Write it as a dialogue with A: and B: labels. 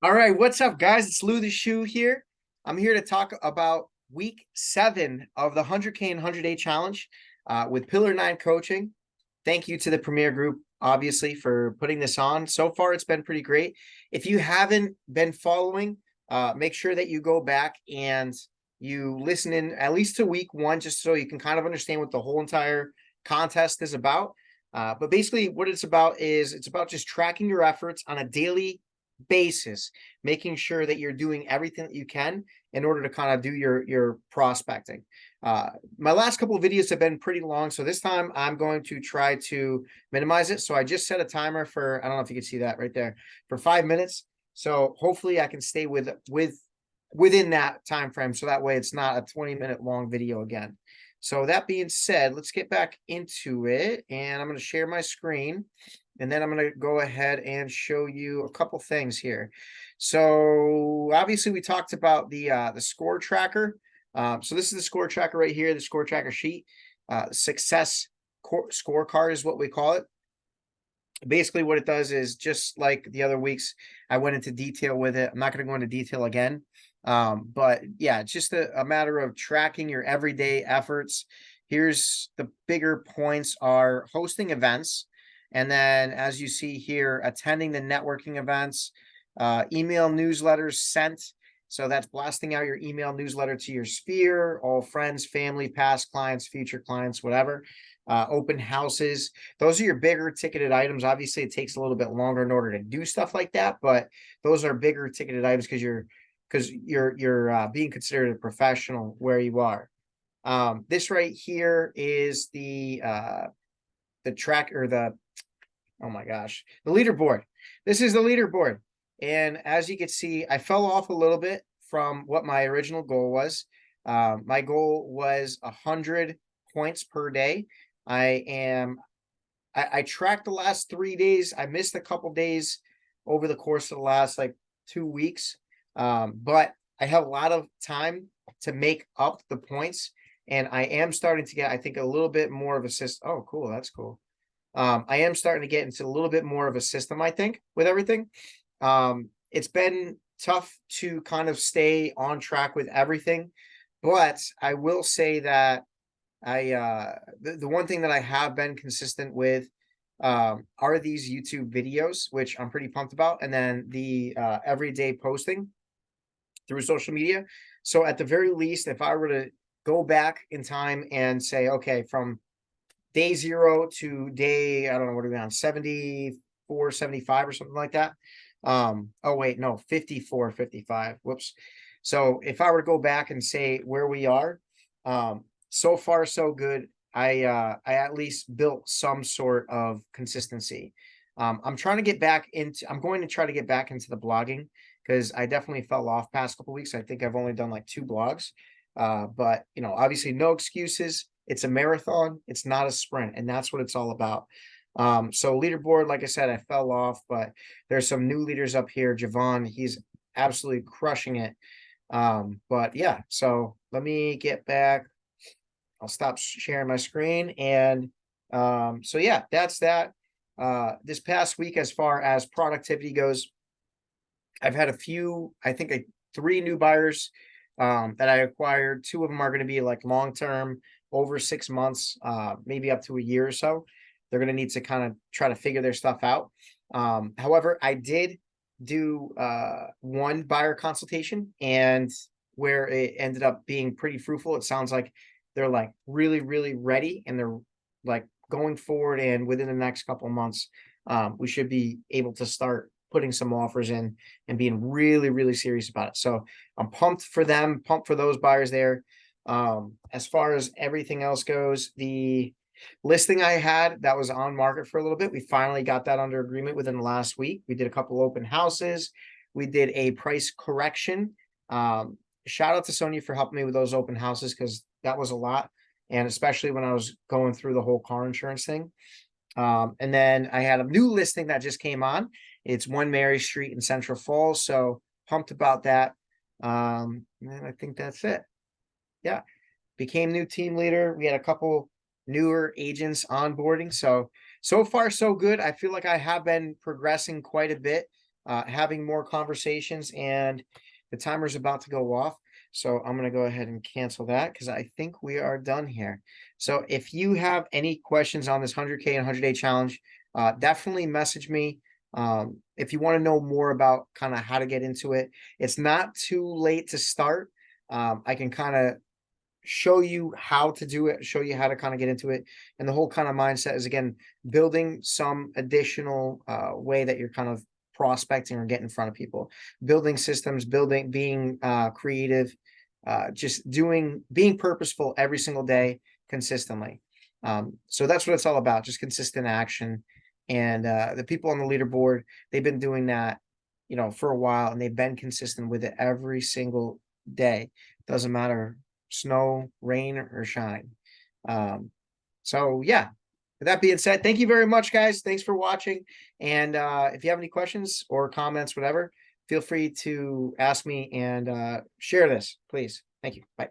A: All right, what's up, guys? It's Lou the Shoe here. I'm here to talk about week 7 of the 100K and 100 Day challenge with Pillar 9 Coaching. Thank you to the Premier Group, obviously, for putting this on. So far, it's been pretty great. If you haven't been following, make sure that you go back and you listen in at least to week 1, just so you can kind of understand what the whole entire contest is about. But basically, what it's about is it's about just tracking your efforts on a daily basis, making sure that you're doing everything that you can in order to kind of do your prospecting. My last couple of videos have been pretty long, so this time I'm going to try to minimize it. So I just set a timer for, I don't know if you can see that right there, for 5 minutes. So hopefully I can stay within that time frame, so that way it's not a 20-minute long video again. So that being said, let's get back into it, and I'm going to share my screen. And then I'm going to go ahead and show you a couple things here. So obviously we talked about the score tracker. So this is the score tracker right here, the score tracker sheet. Success scorecard is what we call it. Basically what it does is, just like the other weeks, I went into detail with it. I'm not going to go into detail again. But yeah, it's just a matter of tracking your everyday efforts. Here's the bigger points: are hosting events. And then, as you see here, attending the networking events, email newsletters sent. So that's blasting out your email newsletter to your sphere, all friends, family, past clients, future clients, whatever. Open houses. Those are your bigger ticketed items. Obviously, it takes a little bit longer in order to do stuff like that, but those are bigger ticketed items because you're being considered a professional where you are. This right here is the track, or the, oh my gosh, the leaderboard. This is the leaderboard. And as you can see, I fell off a little bit from what my original goal was. My goal was 100 points per day. I tracked the last 3 days. I missed a couple days over the course of the last like 2 weeks. But I have a lot of time to make up the points. And I am starting to get, I think, a little bit more of a system. Oh, cool. That's cool. I am starting to get into a little bit more of a system, I think, with everything. It's been tough to kind of stay on track with everything, but I will say that the one thing that I have been consistent with are these YouTube videos, which I'm pretty pumped about, and then the everyday posting through social media. So at the very least, if I were to go back in time and say, okay, from day 0 to day, I don't know, what are we on, 74, 75 or something like that. Oh wait, no, 54, 55. Whoops. So if I were to go back and say where we are, so far so good. I at least built some sort of consistency. I'm trying to get back into, I'm going to try to get back into the blogging, because I definitely fell off past couple weeks. I think I've only done like 2 blogs. But obviously no excuses. It's a marathon. It's not a sprint, and that's what it's all about. So leaderboard, like I said, I fell off, but there's some new leaders up here. Javon, he's absolutely crushing it. But yeah, so let me get back. I'll stop sharing my screen. And so yeah, that's that. This past week, as far as productivity goes, I've had a few, I think 3 new buyers that I acquired. 2 of them are going to be like long-term, over 6 months, maybe up to a year or so. They're going to need to kind of try to figure their stuff out. However, I did do 1 buyer consultation, and where it ended up being pretty fruitful. It sounds like they're like really, really ready, and they're like going forward. And within the next couple of months, we should be able to start putting some offers in and being really, really serious about it. So I'm pumped for them, pumped for those buyers there. As far as everything else goes, the listing I had that was on market for a little bit, we finally got that under agreement within the last week. We did a couple open houses. We did a price correction. Shout out to Sonia for helping me with those open houses, because that was a lot. And especially when I was going through the whole car insurance thing. And then I had a new listing that just came on. It's 1 Mary Street in Central Falls. So pumped about that. And I think that's it. Yeah. Became new team leader. We had a couple newer agents onboarding. So far, so good. I feel like I have been progressing quite a bit. having more conversations, and the timer's about to go off. So I'm going to go ahead and cancel that because I think we are done here. So if you have any questions on this 100K and 100-day challenge, definitely message me. If you want to know more about kind of how to get into it, it's not too late to start. I can kind of show you how to do it, show you how to kind of get into it. And the whole kind of mindset is, again, building some additional way that you're kind of prospecting or getting in front of people, building systems, being creative, just being purposeful every single day consistently. So that's what it's all about, just consistent action. And the people on the leaderboard, they've been doing that, for a while, and they've been consistent with it every single day. Doesn't matter, snow, rain, or shine. So yeah, with that being said, thank you very much, guys. Thanks for watching. And if you have any questions or comments, whatever, feel free to ask me and share this, please. Thank you. Bye.